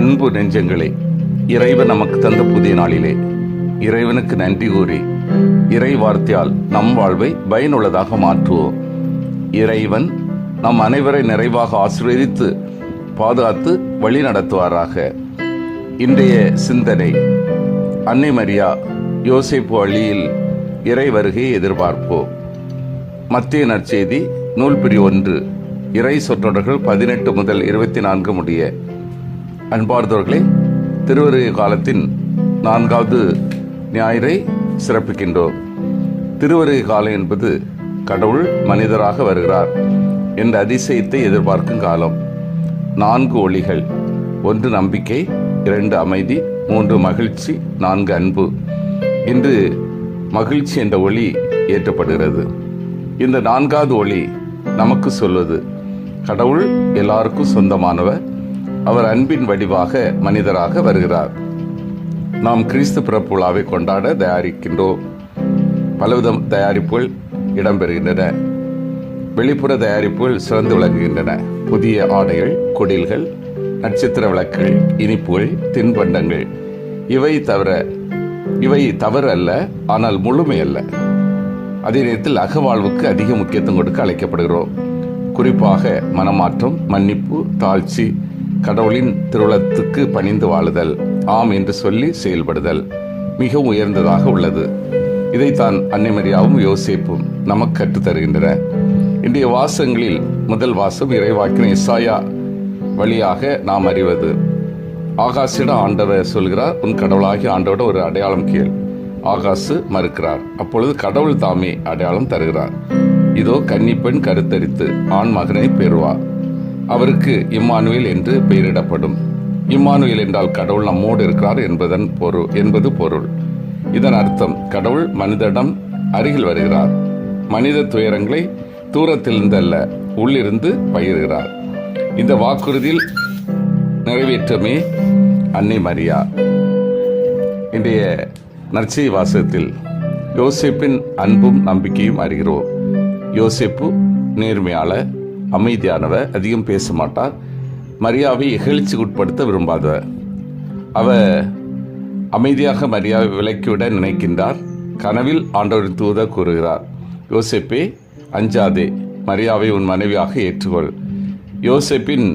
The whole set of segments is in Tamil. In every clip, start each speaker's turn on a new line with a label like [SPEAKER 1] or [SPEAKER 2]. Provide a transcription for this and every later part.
[SPEAKER 1] அன்பு நெஞ்சங்களே, இறைவன் நமக்கு தந்த புதிய நாளிலே இறைவனுக்கு நன்றி கூறி இறை வார்த்தையால் நம் வாழ்வை பயனுள்ளதாக மாற்றுவோம். இறைவன் நம் அனைவரை நிறைவாக ஆசீர்வதித்து பாதுகாத்து வழி நடத்துவாராக. இன்றைய சிந்தனை, அன்னை மரியா யோசேப்பு வழியில் இறை வருகையை எதிர்பார்ப்போம். மத்திய நற்செய்தி நூல் பிரிவு 1 இறை சொற்றொடர்கள் 18 முதல் 24 முடிய. அன்பார்ந்தவர்களே, திருவருகை காலத்தின் 4வது ஞாயிறை சிறப்பிக்கின்றோம். திருவருகை காலம் என்பது கடவுள் மனிதராக வருகிறார் என்ற அதிசயத்தை எதிர்பார்க்கும் காலம். 4 ஒளிகள்: 1 நம்பிக்கை, 2 அமைதி, 3 மகிழ்ச்சி, 4 அன்பு. இன்று மகிழ்ச்சி என்ற ஒளி ஏற்றப்படுகிறது. இந்த 4வது ஒளி நமக்கு சொல்வது, கடவுள் எல்லாருக்கும் சொந்தமானவர். அவர் அன்பின் வடிவாக மனிதராக வருகிறார். நாம் கிறிஸ்து பிறப்பு விழாவை கொண்டாட தயாரிக்கின்றோம். பலவித தயாரிப்புகள் இடம்பெறுகின்றன. வெளிப்புற தயாரிப்புகள் சிறந்து விளங்குகின்றன. புதிய ஆடைகள், குடில்கள், நட்சத்திர விளக்குகள், இனிப்புகள், தின்பண்டங்கள். இவை தவறு அல்ல, ஆனால் முழுமை அல்ல. அதே நேரத்தில் அகவாழ்வுக்கு அதிக முக்கியத்துவம் கொடுக்க அழைக்கப்படுகிறோம். குறிப்பாக மனமாற்றம், மன்னிப்பு, தாழ்ச்சி, கடவுளின் திருவுளத்துக்கு பணிந்து வாழுதல், ஆம் என்று சொல்லி செயல்படுதல் மிகவும் உயர்ந்ததாக உள்ளது. இதைத்தான் அன்னை மரியாவும் யோசேப்பும் நமக்கு கற்றுத் தருகின்றன. இன்றைய வாசகங்களில் முதல் வாசம் இறைவாக்கின எசாயா வழியாக நாம் அறிவது, ஆகாசிடம் ஆண்டவர் சொல்கிறார், உன் கடவுளாகிய ஆண்டோட ஒரு அடையாளம் கேள். ஆகாசு மறுக்கிறார். அப்பொழுது கடவுள் தாமே அடையாளம் தருகிறார். இதோ கன்னிப்பெண் கருத்தரித்து ஆண் மகனை பெறுவார். அவருக்கு இம்மானுவேல் என்று பெயரிடப்படும். இம்மானுவேல் என்றால் கடவுள் நம்மோடு இருக்கிறார் என்பது பொருள். இதன் அர்த்தம், கடவுள் மனிதனிடம் அருகில் வருகிறார். மனித துயரங்களை தூரத்திலிருந்து அல்ல, உள்ளிருந்து பகிர்கிறார். இந்த வாக்குறுதியில் நிறைவேற்றமே அன்னை மரியா. இன்றைய நற்செய்தி வாசகத்தில் யோசேப்பின் அன்பும் நம்பிக்கையும் அறிகிறோம். யோசேப்பு நேர்மையாளர், அமைதியானவர், அதிகம் பேச மாட்டார். மரியாவை இகழ்ச்சி உட்படுத்த விரும்பாதவர். அவர் அமைதியாக மரியாவை விலக்கிவிட நினைக்கின்றார். கனவில் ஆண்டவரின் தூதர் கூறுகிறார், யோசேப்பே அஞ்சாதே, மரியாவை உன் மனைவியாக ஏற்றுக்கொள். யோசேப்பின்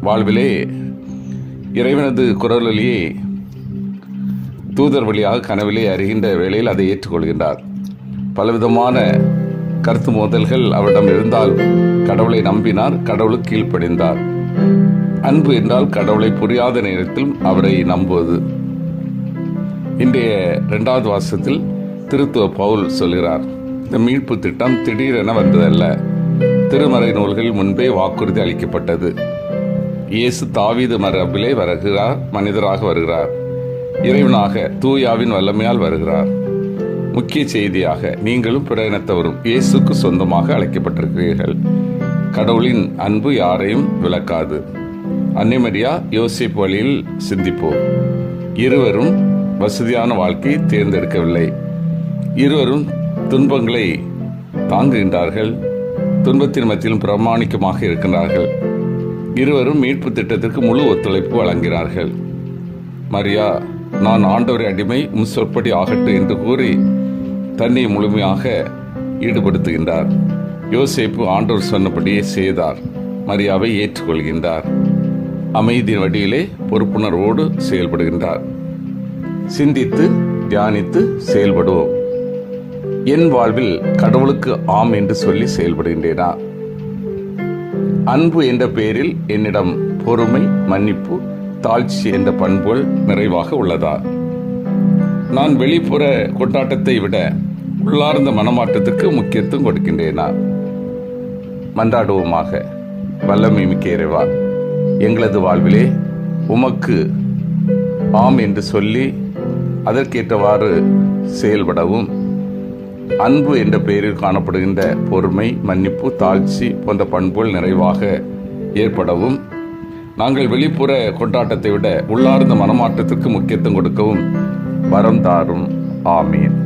[SPEAKER 1] வாழ்விலே இறைவனது குரலொலியை தூதர் வழியாக கனவிலே அறிகின்ற வேளையில் அதை ஏற்றுக்கொள்கின்றார். பலவிதமான கருத்து மோதல்கள் அவரிடம் இருந்தால் கடவுளை நம்பினார், கடவுளுக்கு கீழ்ப்படிந்தார். அன்பு என்றால் கடவுளை புரியாத நேரத்தில் அவரை நம்புவது. இன்றைய 2வது வாசகத்தில் திருத்துவ பவுல் சொல்கிறார், இந்த மீட்பு திட்டம் திடீரென வந்ததல்ல, திருமறை நூல்கள் முன்பே வாக்குறுதி அளிக்கப்பட்டது. இயேசு தாவீது மரபிலே வருகிறார், மனிதராக வருகிறார், இறைவனாக தூயாவின் வல்லமையால் வருகிறார். முக்கிய செய்தியாக, நீங்களும் பிற இனத்தவரும் இயேசுக்கு சொந்தமாக அழைக்கப்பட்டிருக்கிறீர்கள். கடவுளின் அன்பு யாரையும் விலக்காது. அன்னை மரியா யோசேப்பு வழியில் சிந்திப்போம். இருவரும் வசதியான வாழ்க்கையை தேர்ந்தெடுக்கவில்லை. இருவரும் துன்பங்களை தாங்குகின்றார்கள். துன்பத்தின் மத்தியிலும் பிரமாணிக்கமாக இருக்கின்றார்கள். இருவரும் மீட்பு திட்டத்திற்கு முழு ஒத்துழைப்பு வழங்கினார்கள். மரியா, நான் ஆண்டவரை அடிமை, சொற்படி ஆகட்டும் என்று கூறி தன்னை முழுமையாக ஈடுபடுத்துகின்றார். யோசேப்பு ஆண்டவர் சொன்னபடியே செய்தார். மரியாவை ஏற்றுக்கொள்கின்றார். அமைதியின் வழியிலே பொறுப்புணர்வோடு செயல்படுகின்றார். சிந்தித்து தியானித்து செயல்படுவோம். என் வாழ்வில் கடவுளுக்கு ஆம் என்று சொல்லி செயல்படுகின்றேனா? அன்பு என்ற பெயரில் என்னிடம் பொறுமை, மன்னிப்பு, தாழ்ச்சி என்ற பண்புகள் நிறைவாக உள்ளதா? நான் வெளிப்புற கொண்டாட்டத்தை விட உள்ளார்ந்த மனமாற்றத்துக்கு முக்கியத்துவம் கொடுக்கின்றேனா? மன்றாடுவோமாக. வல்லமை மிக்க இறைவா, எங்களது வாழ்விலே உமக்கு ஆம் என்று சொல்லி அதற்கேற்றவாறு செயல்படவும், அன்பு என்ற பெயரில் காணப்படுகின்ற பொறுமை, மன்னிப்பு, தாழ்ச்சி போன்ற பண்புகள் நிறைவாக ஏற்படவும், நாங்கள் வெளிப்புற கொண்டாட்டத்தை விட உள்ளார்ந்த மனமாற்றத்திற்கு முக்கியத்துவம் கொடுக்கவும் வரம் தாரும். ஆமீன்.